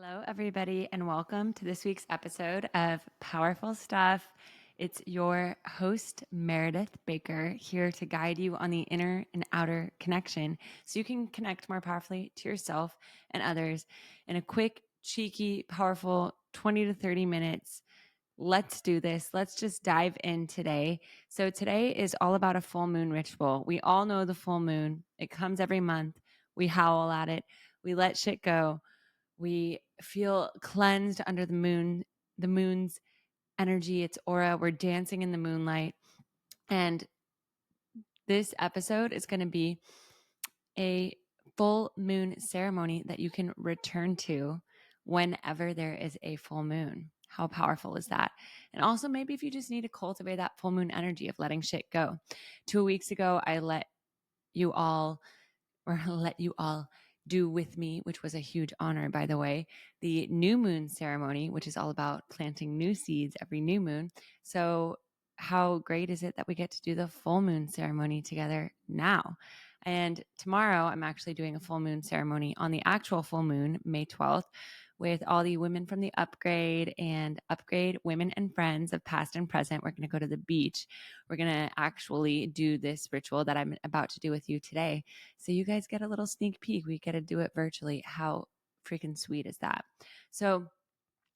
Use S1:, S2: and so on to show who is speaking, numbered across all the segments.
S1: Hello, everybody, and welcome to this week's episode of Powerful Stuff. It's your host, Meredith Baker, here to guide you on the inner and outer connection so you can connect more powerfully to yourself and others in a quick, cheeky, powerful 20 to 30 minutes. Let's do this. Let's just dive in today. So, today is all about a full moon ritual. We all know the full moon, it comes every month. We howl at it, we let shit go. We feel cleansed under the moon's energy, its aura. We're dancing in the moonlight. And this episode is going to be a full moon ceremony that you can return to whenever there is a full moon. How powerful is that? And also, maybe if you just need to cultivate that full moon energy of letting shit go. 2 weeks ago, I let you all do with me, which was a huge honor, by the way, the new moon ceremony, which is all about planting new seeds every new moon. So how great is it that we get to do the full moon ceremony together now? And tomorrow I'm actually doing a full moon ceremony on the actual full moon, May 12th, with all the women from the upgrade and upgrade women and friends of past and present. We're going to go to the beach. We're going to actually do this ritual that I'm about to do with you today. So you guys get a little sneak peek. We get to do it virtually. How freaking sweet is that? So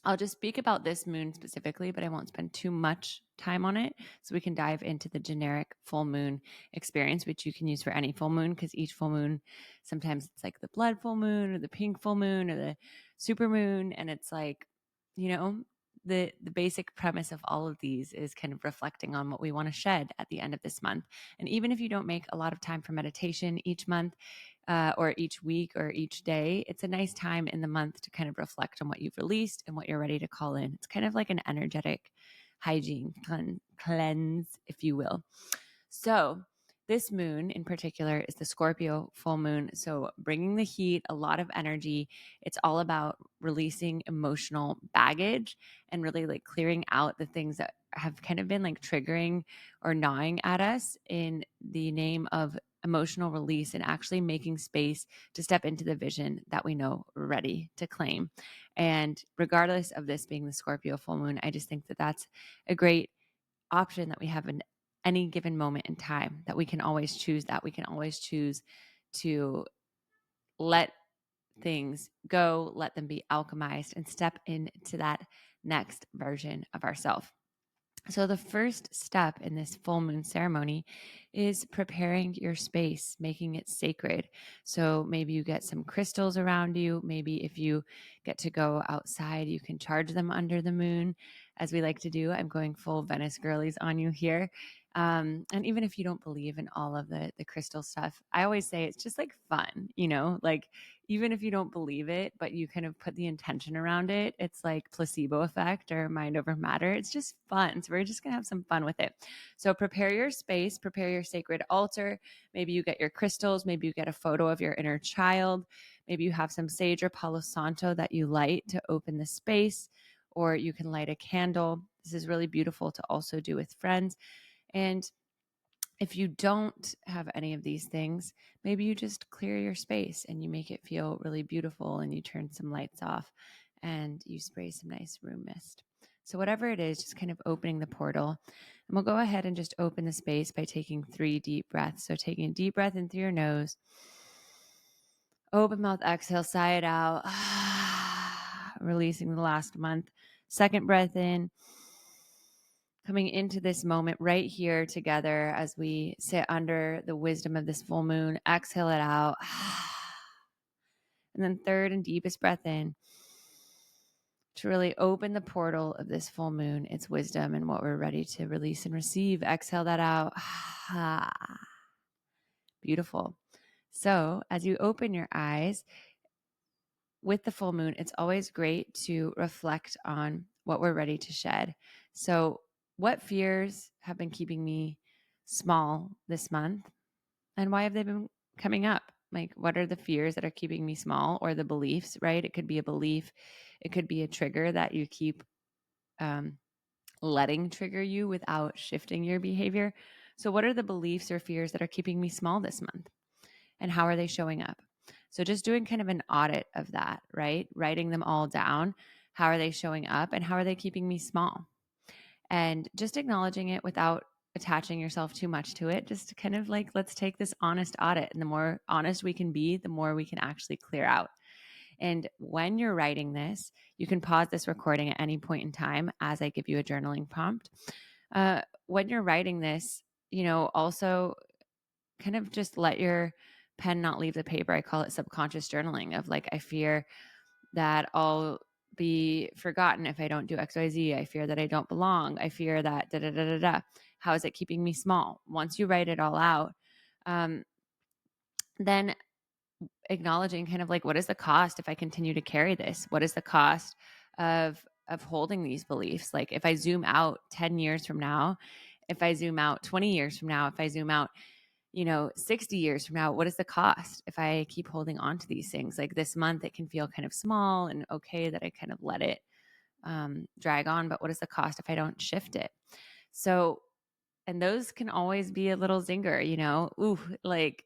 S1: I'll just speak about this moon specifically, but I won't spend too much time on it. So we can dive into the generic full moon experience, which you can use for any full moon, because each full moon, sometimes it's like the blood full moon or the pink full moon or the super moon. And it's like, the basic premise of all of these is kind of reflecting on what we want to shed at the end of this month. And even if you don't make a lot of time for meditation each month, or each week or each day, it's a nice time in the month to kind of reflect on what you've released and what you're ready to call in. It's kind of like an energetic hygiene cleanse, if you will. So this moon in particular is the Scorpio full moon. So bringing the heat, a lot of energy. It's all about releasing emotional baggage and really like clearing out the things that have kind of been like triggering or gnawing at us in the name of emotional release and actually making space to step into the vision that we know we're ready to claim. And regardless of this being the Scorpio full moon, I just think that that's a great option that we have in any given moment in time, that we can always choose, that we can always choose to let things go, let them be alchemized, and step into that next version of ourselves. So, the first step in this full moon ceremony is preparing your space, making it sacred. So, maybe you get some crystals around you. Maybe if you get to go outside, you can charge them under the moon, as we like to do. I'm going full Venice girlies on you here. And even if you don't believe in all of the crystal stuff, I always say it's just like fun, like even if you don't believe it, but you kind of put the intention around it, it's like placebo effect or mind over matter. It's just fun. So we're just going to have some fun with it. So prepare your space, prepare your sacred altar. Maybe you get your crystals. Maybe you get a photo of your inner child. Maybe you have some sage or Palo Santo that you light to open the space, or you can light a candle. This is really beautiful to also do with friends. And if you don't have any of these things, maybe you just clear your space and you make it feel really beautiful, and you turn some lights off and you spray some nice room mist. So whatever it is, just kind of opening the portal. And we'll go ahead and just open the space by taking 3 deep breaths. So taking a deep breath in through your nose, open mouth, exhale, sigh it out, releasing the last month. Second breath in, coming into this moment right here together as we sit under the wisdom of this full moon. Exhale it out. And then third and deepest breath in to really open the portal of this full moon, its wisdom and what we're ready to release and receive. Exhale that out. Beautiful. So as you open your eyes with the full moon, it's always great to reflect on what we're ready to shed. So what fears have been keeping me small this month, and why have they been coming up? Like, what are the fears that are keeping me small, or the beliefs, right? It could be a belief. It could be a trigger that you keep letting trigger you without shifting your behavior. So what are the beliefs or fears that are keeping me small this month? And how are they showing up? So just doing kind of an audit of that, right? Writing them all down. How are they showing up and how are they keeping me small? And just acknowledging it without attaching yourself too much to it. Just kind of like, let's take this honest audit. And the more honest we can be, the more we can actually clear out. And when you're writing this, you can pause this recording at any point in time as I give you a journaling prompt. When you're writing this, also kind of just let your pen not leave the paper. I call it subconscious journaling of like, I fear that I'll be forgotten if I don't do XYZ. I fear that I don't belong. I fear that da da da da da. How is it keeping me small? Once you write it all out, then acknowledging kind of like, what is the cost if I continue to carry this? What is the cost of holding these beliefs? Like if I zoom out 10 years from now, if I zoom out 20 years from now, if I zoom out 60 years from now, what is the cost if I keep holding on to these things? Like this month, it can feel kind of small and okay that I kind of let it drag on, but what is the cost if I don't shift it? So, and those can always be a little zinger, ooh, like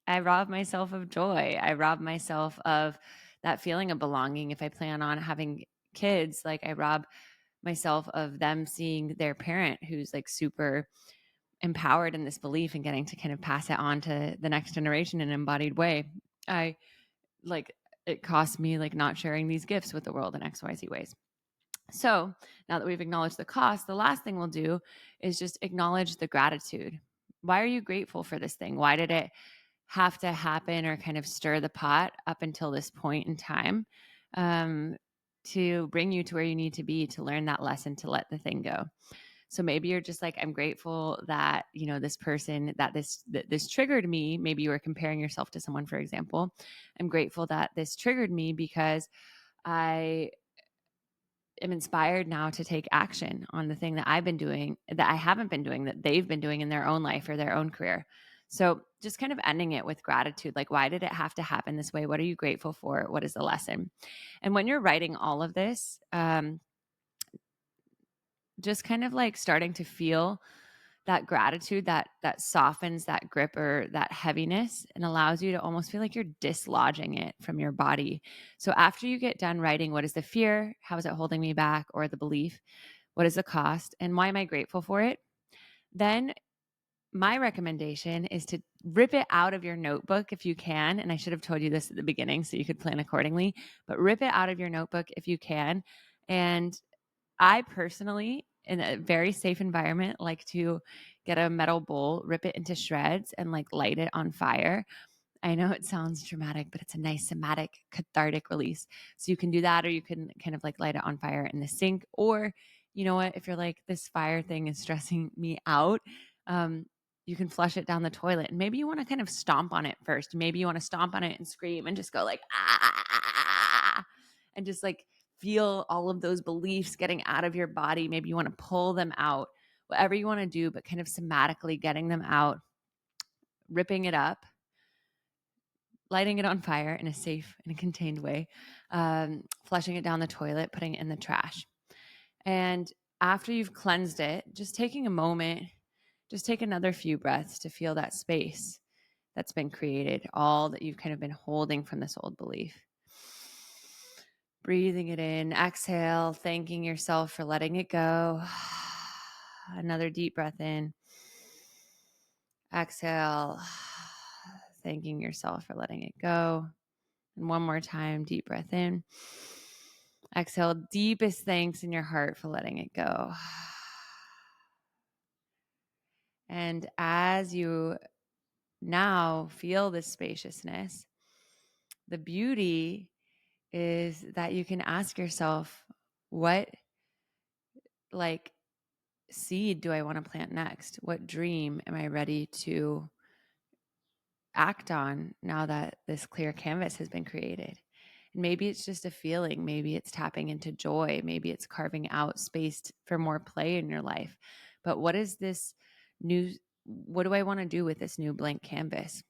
S1: I rob myself of joy. I rob myself of that feeling of belonging. If I plan on having kids, like I rob myself of them seeing their parent who's like super empowered in this belief and getting to kind of pass it on to the next generation in an embodied way. It cost me like not sharing these gifts with the world in XYZ ways. So now that we've acknowledged the cost, the last thing we'll do is just acknowledge the gratitude. Why are you grateful for this thing? Why did it have to happen or kind of stir the pot up until this point in time to bring you to where you need to be to learn that lesson, to let the thing go? So maybe you're just like, I'm grateful that, this person, that this triggered me. Maybe you were comparing yourself to someone, for example. I'm grateful that this triggered me because I am inspired now to take action on the thing that I've been doing, that I haven't been doing, that they've been doing in their own life or their own career. So just kind of ending it with gratitude. Like, why did it have to happen this way? What are you grateful for? What is the lesson? And when you're writing all of this, just kind of like starting to feel that gratitude that softens that grip or that heaviness and allows you to almost feel like you're dislodging it from your body. So after you get done writing, what is the fear? How is it holding me back? Or the belief? What is the cost? And why am I grateful for it? Then my recommendation is to rip it out of your notebook if you can. And I should have told you this at the beginning so you could plan accordingly, but rip it out of your notebook if you can. And I personally, in a very safe environment, like to get a metal bowl, rip it into shreds, and like light it on fire. I know it sounds dramatic, but it's a nice somatic, cathartic release. So you can do that, or you can kind of like light it on fire in the sink. Or, you know what, if you're like, this fire thing is stressing me out, you can flush it down the toilet. And maybe you want to kind of stomp on it first. Maybe you want to stomp on it and scream and just go like, ah, and just like feel all of those beliefs getting out of your body. Maybe you want to pull them out, whatever you want to do, but kind of somatically getting them out, ripping it up, lighting it on fire in a safe and contained way, flushing it down the toilet, putting it in the trash. And after you've cleansed it, just taking a moment, just take another few breaths to feel that space that's been created, all that you've kind of been holding from this old belief. Breathing it in, exhale, thanking yourself for letting it go. Another deep breath in. Exhale, thanking yourself for letting it go. And one more time, deep breath in. Exhale, deepest thanks in your heart for letting it go. And as you now feel this spaciousness, the beauty is that you can ask yourself, what like seed do I want to plant next? What dream am I ready to act on now that this clear canvas has been created? And maybe it's just a feeling. Maybe it's tapping into joy. Maybe it's carving out space for more play in your life. But what do I want to do with this new blank canvas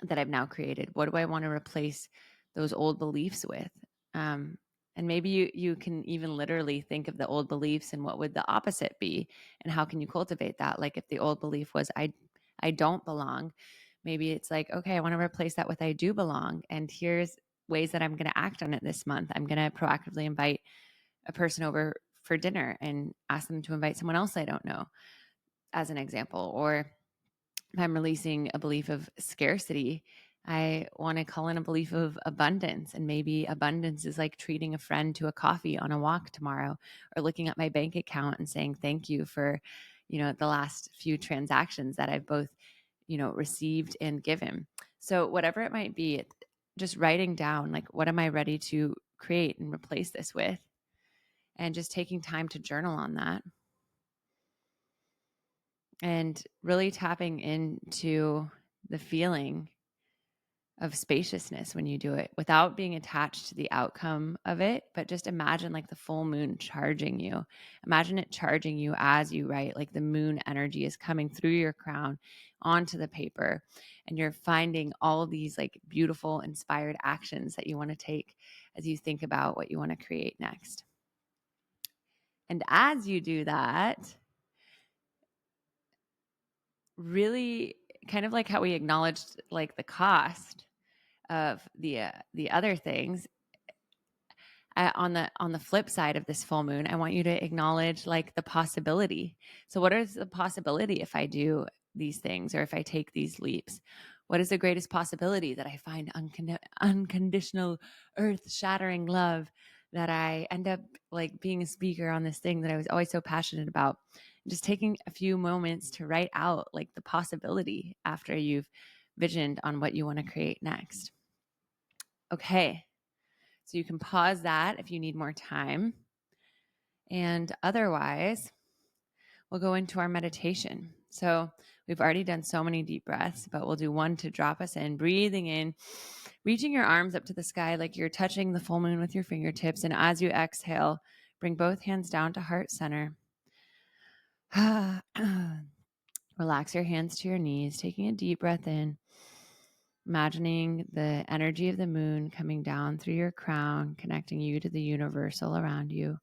S1: that I've now created? What do I want to replace those old beliefs with? And maybe you can even literally think of the old beliefs and what would the opposite be, and how can you cultivate that? Like if the old belief was I don't belong, Maybe it's like, okay, I want to replace that with I do belong. And here's ways that I'm going to act on it this month. I'm going to proactively invite a person over for dinner and ask them to invite someone else I don't know, as an example. Or if I'm releasing a belief of scarcity, I want to call in a belief of abundance. And maybe abundance is like treating a friend to a coffee on a walk tomorrow, or looking at my bank account and saying thank you for, the last few transactions that I've both, received and given. So whatever it might be, just writing down, like, what am I ready to create and replace this with? And just taking time to journal on that. And really tapping into the feeling of spaciousness when you do it without being attached to the outcome of it, but just imagine like the full moon charging you. Imagine it charging you as you write, like the moon energy is coming through your crown onto the paper, and you're finding all of these like beautiful, inspired actions that you want to take as you think about what you want to create next. And as you do that, really kind of like how we acknowledged like the cost of the other things, on the flip side of this full moon, I want you to acknowledge like the possibility. So what is the possibility if I do these things, or if I take these leaps? What is the greatest possibility? That I find unconditional, earth-shattering love, that I end up like being a speaker on this thing that I was always so passionate about. Just taking a few moments to write out like the possibility after you've visioned on what you want to create next. Okay. So you can pause that if you need more time. And otherwise, we'll go into our meditation. So we've already done so many deep breaths, but we'll do one to drop us in, breathing in, reaching your arms up to the sky like you're touching the full moon with your fingertips. And as you exhale, bring both hands down to heart center. Relax your hands to your knees, taking a deep breath in. Imagining the energy of the moon coming down through your crown, connecting you to the universal around you.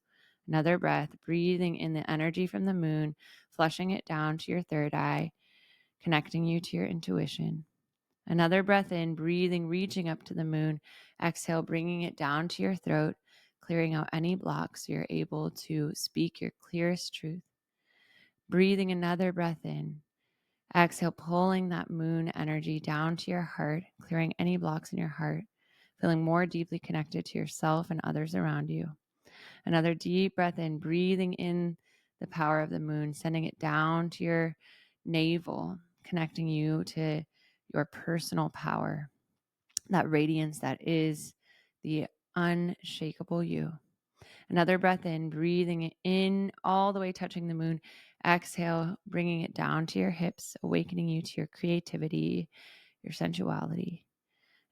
S1: Another breath, breathing in the energy from the moon, flushing it down to your third eye, connecting you to your intuition. Another breath in, breathing, reaching up to the moon. Exhale, bringing it down to your throat, clearing out any blocks so you're able to speak your clearest truth. Breathing another breath in. Exhale, pulling that moon energy down to your heart, clearing any blocks in your heart, feeling more deeply connected to yourself and others around you. Another deep breath in, breathing in the power of the moon, sending it down to your navel, connecting you to your personal power, that radiance that is the unshakable you. Another breath in, breathing it in all the way, touching the moon. Exhale, bringing it down to your hips, awakening you to your creativity, your sensuality.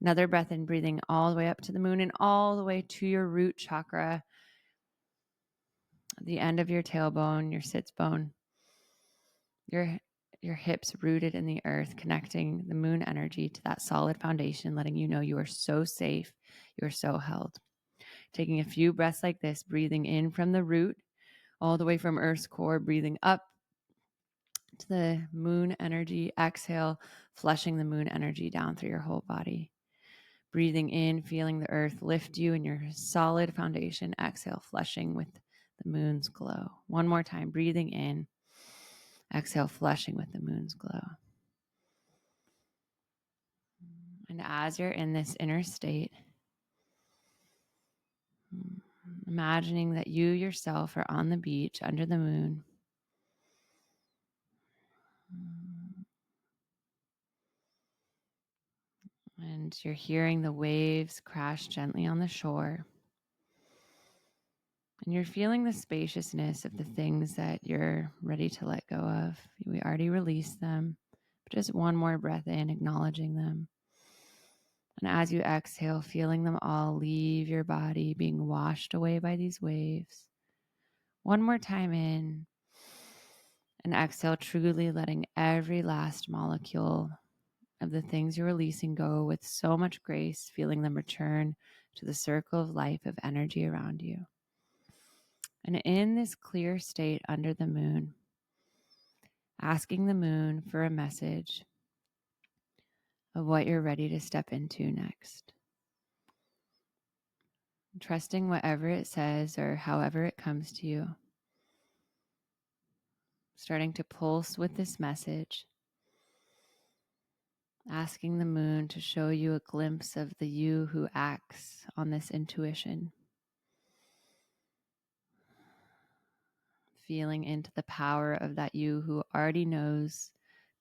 S1: Another breath in, breathing all the way up to the moon and all the way to your root chakra, the end of your tailbone, your sits bone, your hips rooted in the earth, connecting the moon energy to that solid foundation, letting you know you are so safe, you are so held. Taking a few breaths like this, breathing in from the root, all the way from Earth's core, breathing up to the moon energy. Exhale, flushing the moon energy down through your whole body. Breathing in, feeling the earth lift you in your solid foundation. Exhale, flushing with the moon's glow. One more time, breathing in. Exhale, flushing with the moon's glow. And as you're in this inner state, imagining that you yourself are on the beach under the moon. And you're hearing the waves crash gently on the shore. And you're feeling the spaciousness of the things that you're ready to let go of. We already released them. But just one more breath in, acknowledging them. And as you exhale, feeling them all leave your body, being washed away by these waves. One more time in. And exhale, truly letting every last molecule of the things you're releasing go with so much grace, feeling them return to the circle of life of energy around you. And in this clear state under the moon, asking the moon for a message, of what you're ready to step into next. Trusting whatever it says or however it comes to you. Starting to pulse with this message. Asking the moon to show you a glimpse of the you who acts on this intuition. Feeling into the power of that you who already knows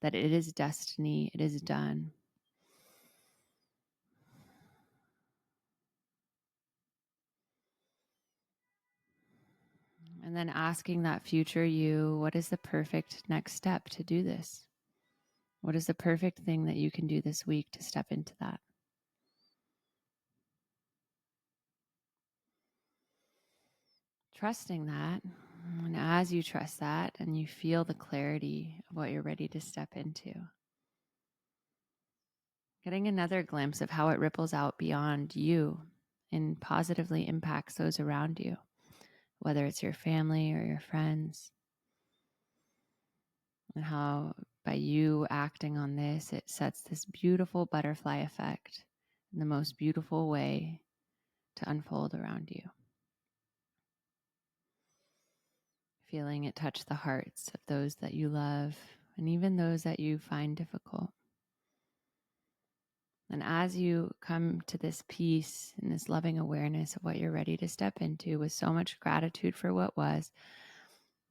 S1: that it is destiny, it is done. And then asking that future you, what is the perfect next step to do this? What is the perfect thing that you can do this week to step into that? Trusting that. And as you trust that and you feel the clarity of what you're ready to step into, getting another glimpse of how it ripples out beyond you and positively impacts those around you, whether it's your family or your friends, and how by you acting on this, it sets this beautiful butterfly effect in the most beautiful way to unfold around you. Feeling it touch the hearts of those that you love and even those that you find difficult. And as you come to this peace and this loving awareness of what you're ready to step into with so much gratitude for what was,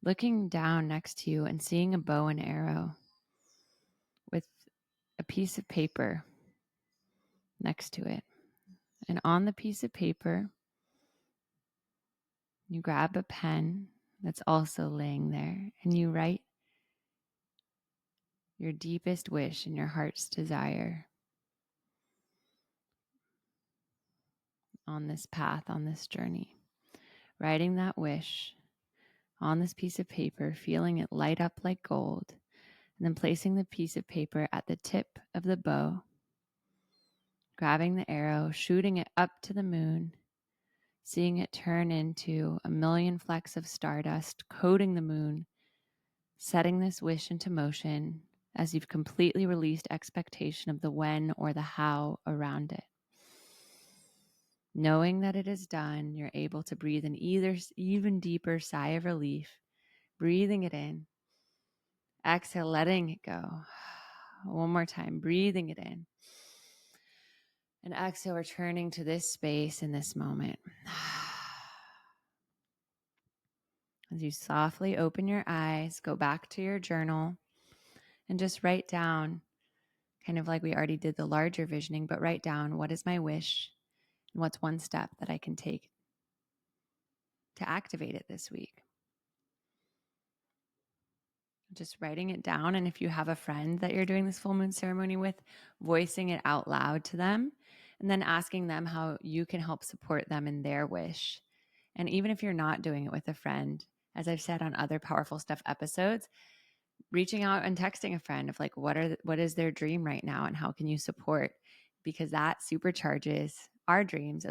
S1: looking down next to you and seeing a bow and arrow with a piece of paper next to it. And on the piece of paper, you grab a pen that's also laying there and you write your deepest wish and your heart's desire on this path, on this journey. Writing that wish on this piece of paper, feeling it light up like gold, and then placing the piece of paper at the tip of the bow, grabbing the arrow, shooting it up to the moon, seeing it turn into a million flecks of stardust, coating the moon, setting this wish into motion as you've completely released expectation of the when or the how around it. Knowing that it is done, you're able to breathe an even deeper sigh of relief, breathing it in. Exhale, letting it go. One more time, breathing it in. And exhale, returning to this space in this moment. As you softly open your eyes, go back to your journal and just write down, kind of like we already did the larger visioning, but write down, what is my wish and what's one step that I can take to activate it this week. Just writing it down. And if you have a friend that you're doing this full moon ceremony with, voicing it out loud to them, and then asking them how you can help support them in their wish. And even if you're not doing it with a friend, as I've said on other Powerful Stuff episodes, reaching out and texting a friend of like, what is their dream right now and how can you support? Because that supercharges our dreams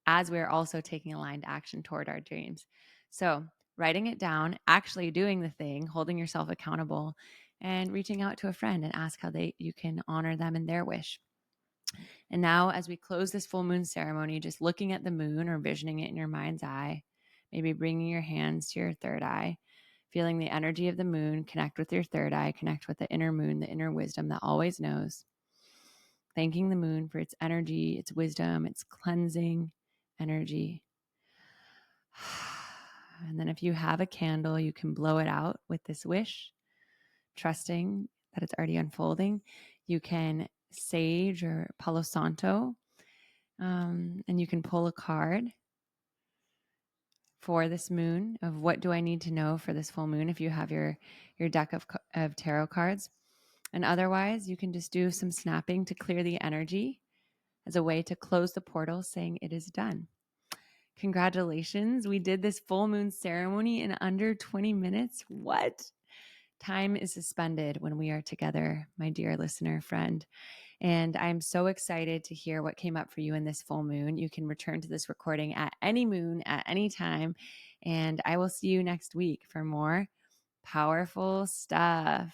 S1: as we're also taking aligned action toward our dreams. So writing it down, actually doing the thing, holding yourself accountable, and reaching out to a friend and ask how you can honor them in their wish. And now as we close this full moon ceremony, just looking at the moon or visioning it in your mind's eye, maybe bringing your hands to your third eye, feeling the energy of the moon, connect with your third eye, connect with the inner moon, the inner wisdom that always knows. Thanking the moon for its energy, its wisdom, its cleansing energy. And then if you have a candle, you can blow it out with this wish, trusting that it's already unfolding. You can sage or Palo Santo, and you can pull a card for this moon of what do I need to know for this full moon if you have your deck of tarot cards. And otherwise, you can just do some snapping to clear the energy as a way to close the portal, saying it is done. Congratulations. We did this full moon ceremony in under 20 minutes. What? Time is suspended when we are together, my dear listener friend. And I'm so excited to hear what came up for you in this full moon. You can return to this recording at any moon, at any time. And I will see you next week for more powerful stuff.